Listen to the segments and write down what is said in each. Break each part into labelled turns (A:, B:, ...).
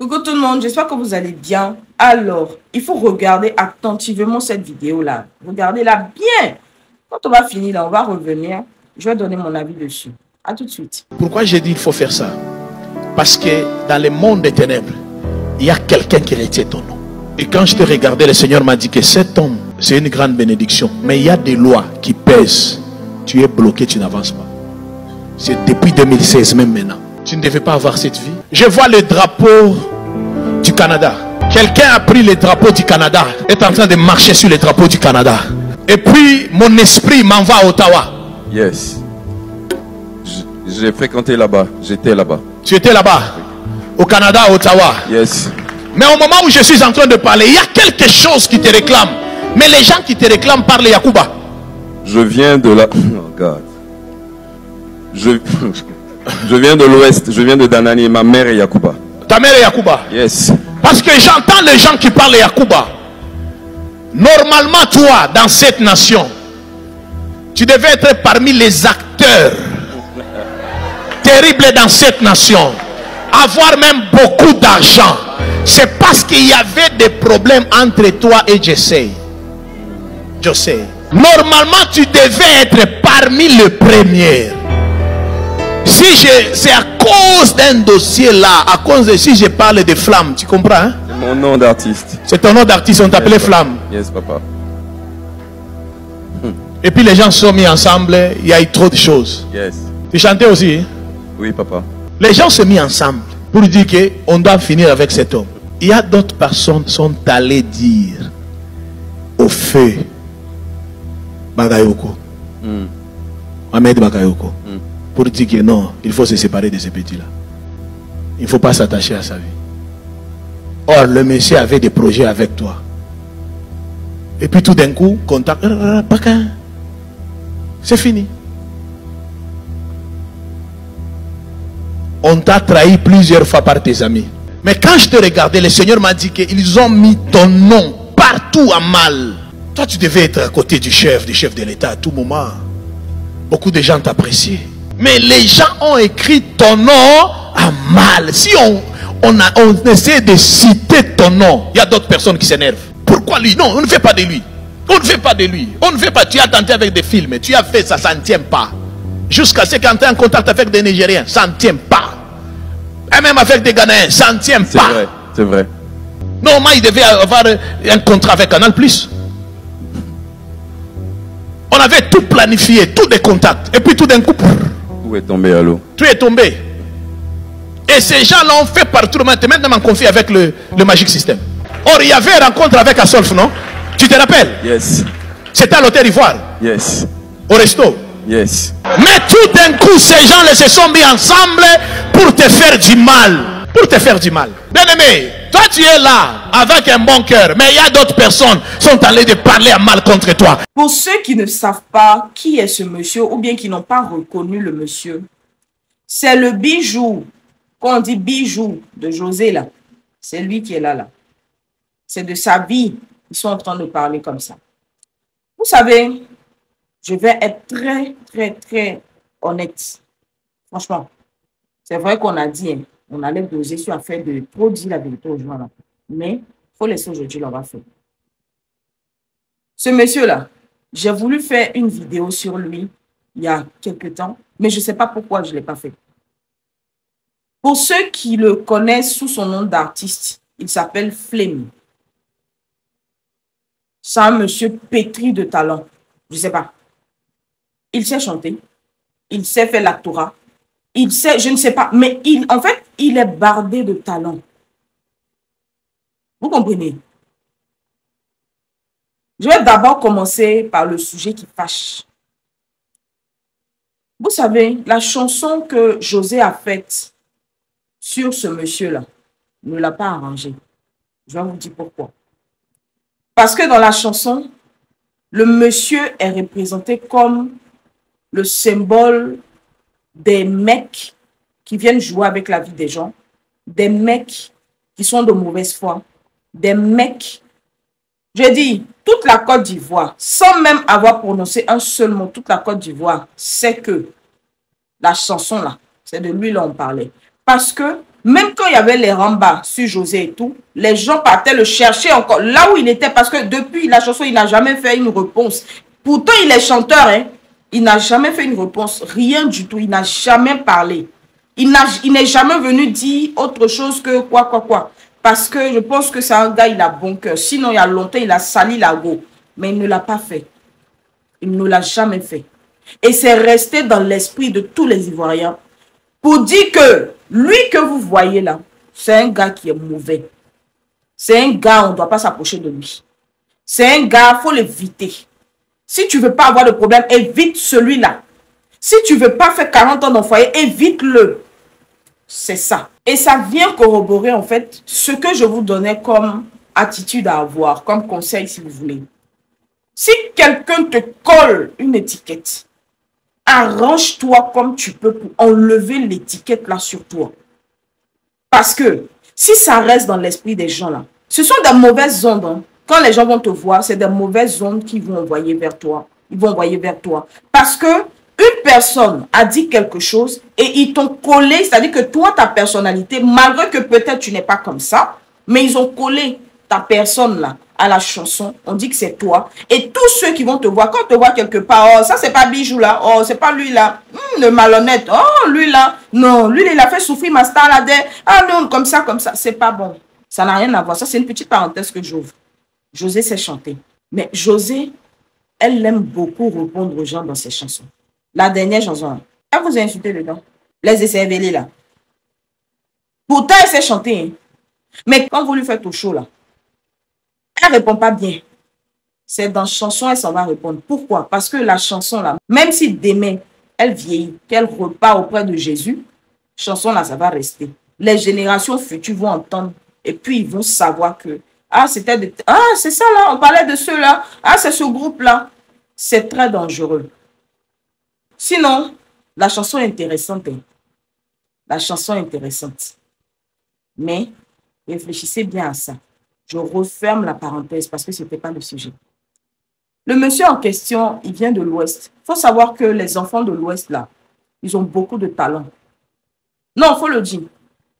A: Coucou tout le monde, j'espère que vous allez bien. Alors, il faut regarder attentivement cette vidéo-là. Regardez-la bien. Quand on va finir là, on va revenir. Je vais donner mon avis dessus. À tout de suite.
B: Pourquoi j'ai dit qu'il faut faire ça? Parce que dans le monde des ténèbres, il y a quelqu'un qui retient ton nom. Et quand je te regardais, le Seigneur m'a dit que cet homme, c'est une grande bénédiction. Mais il y a des lois qui pèsent. Tu es bloqué, tu n'avances pas. C'est depuis 2016, même maintenant. Tu ne devais pas avoir cette vie. Je vois le drapeau du Canada. Quelqu'un a pris le drapeau du Canada, est en train de marcher sur le drapeau du Canada. Et puis, mon esprit m'envoie à Ottawa.
C: Yes. J'ai fréquenté là-bas. J'étais là-bas.
B: Tu étais là-bas, au Canada, à Ottawa.
C: Yes.
B: Mais au moment où je suis en train de parler, il y a quelque chose qui te réclame. Mais les gens qui te réclament parlent Yakuba.
C: Je viens de la... Oh God. Je viens de l'Ouest. Je viens de Danani. Ma mère est Yakuba.
B: Ta mère est Yakuba.
C: Yes.
B: Parce que j'entends les gens qui parlent Yakuba. Normalement, toi, dans cette nation, tu devais être parmi les acteurs terribles dans cette nation. Avoir même beaucoup d'argent. C'est parce qu'il y avait des problèmes entre toi et Jesse. Normalement, tu devais être parmi les premiers. C'est à cause d'un dossier là, à cause de si je parle de Flamme, tu comprends? Hein?
C: C'est mon nom d'artiste.
B: C'est ton nom d'artiste, on t'appelait Flamme.
C: Yes, papa.
B: Et puis les gens se sont mis ensemble, il y a eu trop de choses.
C: Yes.
B: Tu chantais aussi? Hein?
C: Oui, papa.
B: Les gens se sont mis ensemble pour dire qu'on doit finir avec cet homme. Il y a d'autres personnes qui sont allées dire au feu Bagayoko, Ahmed Bagayoko, pour dire que non, il faut se séparer de ces petits-là. Il ne faut pas s'attacher à sa vie. Or, le monsieur avait des projets avec toi. Et puis tout d'un coup, contact, c'est fini. On t'a trahi plusieurs fois par tes amis. Mais quand je te regardais, le Seigneur m'a dit qu'ils ont mis ton nom partout à mal. Toi, tu devais être à côté du chef de l'État à tout moment. Beaucoup de gens t'appréciaient. Mais les gens ont écrit ton nom à mal. Si on essaie de citer ton nom, il y a d'autres personnes qui s'énervent. Pourquoi lui? Non, on ne fait pas de lui. On ne fait pas de lui. On ne fait pas. Tu as tenté avec des films. Tu as fait ça, ça ne tient pas. Jusqu'à ce qu'on ait en contact avec des Nigériens, ça ne tient pas. Et même avec des Ghanéens, ça ne tient pas.
C: C'est vrai, c'est vrai.
B: Normalement, il devait avoir un contrat avec Canal+. On avait tout planifié, tous des contacts. Et puis tout d'un coup,
C: Tout est tombé à l'eau.
B: tout est tombé. Et ces gens-là ont fait partout. Maintenant, on confie avec le Magic System. Or, il y avait une rencontre avec Asolf, non? Tu te rappelles?
C: Yes.
B: C'était à l'hôtel Ivoire,
C: Yes.
B: au resto.
C: Yes.
B: Mais tout d'un coup, ces gens-là se sont mis ensemble pour te faire du mal. Pour te faire du mal. Bien aimé, toi tu es là avec un bon cœur, mais il y a d'autres personnes qui sont allées de parler à mal contre toi.
A: Pour ceux qui ne savent pas qui est ce monsieur ou bien qui n'ont pas reconnu le monsieur, c'est le bijou, quand on dit bijou de José là, c'est lui qui est là. C'est de sa vie, ils sont en train de parler comme ça. Vous savez, je vais être très honnête. Franchement, c'est vrai qu'on a dit, hein, on allait doser sur affaire de trop dire la vérité aux gens là. Mais il faut laisser aujourd'hui, là, on va faire. Ce monsieur-là, j'ai voulu faire une vidéo sur lui il y a quelques temps, mais je ne sais pas pourquoi je ne l'ai pas fait. Pour ceux qui le connaissent sous son nom d'artiste, il s'appelle Flame. C'est un monsieur pétri de talent. Je ne sais pas. Il sait chanter. Il sait faire l'actorat. Il sait, je ne sais pas. Mais en fait, il est bardé de talent. Vous comprenez? Je vais d'abord commencer par le sujet qui fâche. Vous savez, la chanson que José a faite sur ce monsieur-là ne l'a pas arrangé. Je vais vous dire pourquoi. Parce que dans la chanson, le monsieur est représenté comme le symbole des mecs qui viennent jouer avec la vie des gens, des mecs qui sont de mauvaise foi, des mecs, je dis, toute la Côte d'Ivoire, sans même avoir prononcé un seul mot, toute la Côte d'Ivoire sait que la chanson là, c'est de lui là on parlait. Parce que Même quand il y avait les rambas sur José et tout, les gens partaient le chercher encore là où il était parce que depuis la chanson, il n'a jamais fait une réponse. Pourtant, il est chanteur, hein. Il n'a jamais fait une réponse, rien du tout. Il n'a jamais parlé. Il n'est jamais venu dire autre chose que quoi. Parce que je pense que c'est un gars, il a bon cœur. Sinon, il y a longtemps, il a sali la go. Mais il ne l'a pas fait. Il ne l'a jamais fait. Et c'est resté dans l'esprit de tous les Ivoiriens pour dire que lui que vous voyez là, c'est un gars qui est mauvais. C'est un gars, on ne doit pas s'approcher de lui. C'est un gars, il faut l'éviter. Si tu ne veux pas avoir de problème, évite celui-là. Si tu ne veux pas faire 40 ans dans le foyer, évite-le. C'est ça. Et ça vient corroborer en fait ce que je vous donnais comme attitude à avoir, comme conseil si vous voulez. Si quelqu'un te colle une étiquette, arrange-toi comme tu peux pour enlever l'étiquette là sur toi. Parce que si ça reste dans l'esprit des gens là, ce sont des mauvaises ondes. Hein. Quand les gens vont te voir, c'est des mauvaises ondes qui vont envoyer vers toi. Ils vont envoyer vers toi. Parce que une personne a dit quelque chose et ils t'ont collé, c'est-à-dire que toi, ta personnalité, malgré que peut-être tu n'es pas comme ça, mais ils ont collé ta personne là à la chanson, on dit que c'est toi. Et tous ceux qui vont te voir, quand on te voit quelque part, oh, ça c'est pas Bijou là, oh, c'est pas lui là, le malhonnête, oh, lui là, non, lui il a fait souffrir ma star là, ah non, comme ça, c'est pas bon. Ça n'a rien à voir, ça c'est une petite parenthèse que j'ouvre. José sait chanter. Mais José, elle aime beaucoup répondre aux gens dans ses chansons. La dernière chanson, elle vous a insulté dedans. Les écervelés là. Pourtant, elle sait chanter. Hein. Mais quand vous lui faites au show là, elle ne répond pas bien. C'est dans chanson, elle s'en va répondre. Pourquoi? Parce que la chanson là, même si demain, elle vieillit, qu'elle repart auprès de Jésus, chanson là, ça va rester. Les générations futures vont entendre et puis ils vont savoir que ah, c'était ah, c'est ça là, on parlait de ceux-là. Ah, c'est ce groupe-là. C'est très dangereux. Sinon, la chanson est intéressante. Hein. La chanson est intéressante. Mais réfléchissez bien à ça. Je referme la parenthèse parce que ce n'était pas le sujet. Le monsieur en question, il vient de l'Ouest. Il faut savoir que les enfants de l'Ouest, là, ils ont beaucoup de talent. Non, il faut le dire.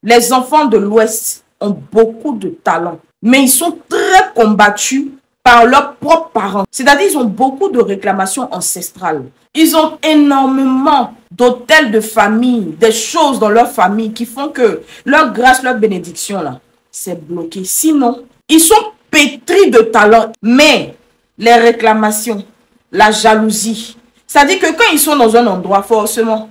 A: Les enfants de l'Ouest ont beaucoup de talent. Mais ils sont très combattus par leurs propres parents. C'est-à-dire qu'ils ont beaucoup de réclamations ancestrales. Ils ont énormément d'hôtels de famille, des choses dans leur famille qui font que leur grâce, leur bénédiction, là, c'est bloqué. Sinon, ils sont pétris de talent. Mais les réclamations, la jalousie, c'est-à-dire que quand ils sont dans un endroit, forcément,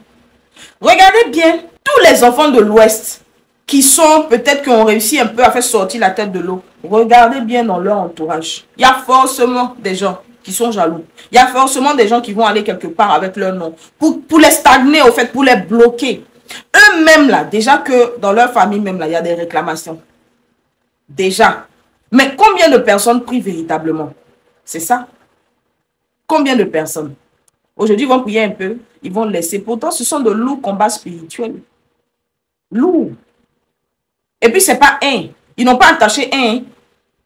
A: regardez bien, tous les enfants de l'Ouest qui sont peut-être qui ont réussi un peu à faire sortir la tête de l'eau, regardez bien dans leur entourage. Il y a forcément des gens qui sont jaloux. Il y a forcément des gens qui vont aller quelque part avec leur nom pour les stagner, au fait, pour les bloquer. Eux-mêmes, là, déjà que dans leur famille même, là, il y a des réclamations. Déjà. Mais combien de personnes prient véritablement? C'est ça. Combien de personnes? Aujourd'hui, ils vont prier un peu, ils vont laisser. Pourtant, ce sont de lourds combats spirituels. Lourds. Et puis, ce n'est pas un. Ils n'ont pas attaché un.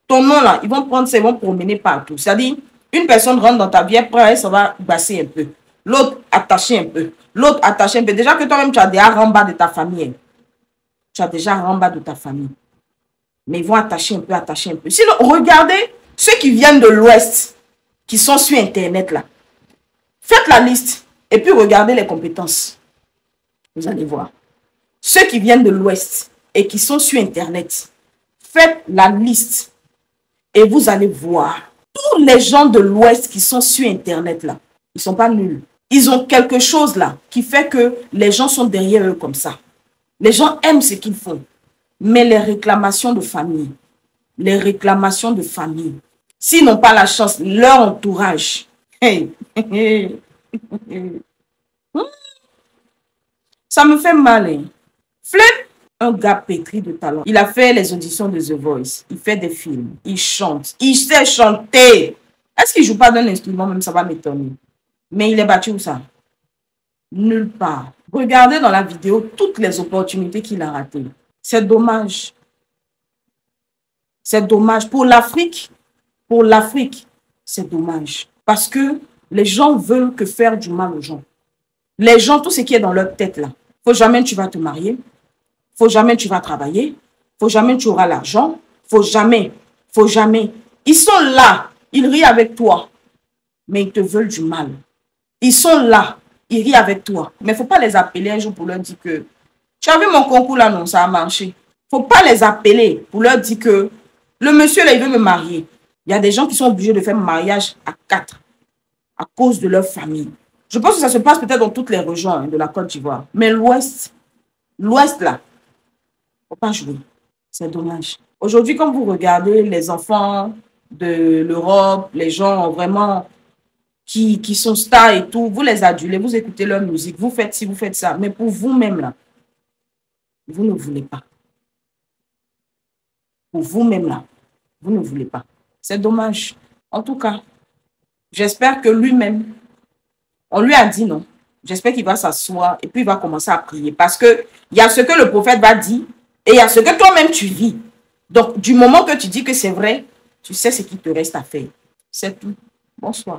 A: Ton nom, là, ils vont prendre ça, ils vont promener partout. C'est-à-dire, une personne rentre dans ta vie, après, ça va basser un peu. L'autre, attacher un peu. L'autre, attacher un peu. Déjà que toi-même, tu as déjà ramba de ta famille. Tu as déjà ramba de ta famille. Mais ils vont attacher un peu, attacher un peu. Sinon, regardez ceux qui viennent de l'Ouest, qui sont sur Internet, là. Faites la liste et puis regardez les compétences. Vous allez voir. Ceux qui viennent de l'Ouest et qui sont sur Internet, faites la liste et vous allez voir. Tous les gens de l'Ouest qui sont sur Internet, là, ils ne sont pas nuls. Ils ont quelque chose là qui fait que les gens sont derrière eux comme ça. Les gens aiment ce qu'ils font. Mais les réclamations de famille, s'ils n'ont pas la chance, leur entourage, hey, ça me fait mal. Hein. Flip, un gars pétri de talent. Il a fait les auditions de The Voice. Il fait des films. Il chante. Il sait chanter. Est-ce qu'il ne joue pas d'un instrument? Même ça va m'étonner. Mais il est battu où ça? Nulle part. Regardez dans la vidéo toutes les opportunités qu'il a ratées. C'est dommage. C'est dommage. Pour l'Afrique, c'est dommage. Parce que les gens veulent que faire du mal aux gens. Les gens, tout ce qui est dans leur tête là. Faut jamais tu vas te marier. faut jamais tu vas travailler, faut jamais tu auras l'argent, faut jamais. Ils sont là, ils rient avec toi, mais ils te veulent du mal. Ils sont là, ils rient avec toi, mais il ne faut pas les appeler un jour pour leur dire que tu as vu mon concours là, non, ça a marché. Il ne faut pas les appeler pour leur dire que le monsieur là, il veut me marier. Il y a des gens qui sont obligés de faire mariage à 4 à cause de leur famille. Je pense que ça se passe peut-être dans toutes les régions de la Côte d'Ivoire. Mais l'Ouest là, il ne faut pas jouer. C'est dommage. Aujourd'hui, quand vous regardez les enfants de l'Europe, les gens vraiment qui sont stars et tout, vous les adulez, vous écoutez leur musique, vous faites ci, vous faites ça. Mais pour vous-même là, vous ne voulez pas. Pour vous-même là, vous ne voulez pas. C'est dommage. En tout cas, j'espère que lui-même, on lui a dit non. J'espère qu'il va s'asseoir et puis il va commencer à prier. Parce qu'il y a ce que le prophète va dire et il y a ce que toi-même tu vis. Donc, du moment que tu dis que c'est vrai, tu sais ce qu'il te reste à faire. C'est tout. Bonsoir.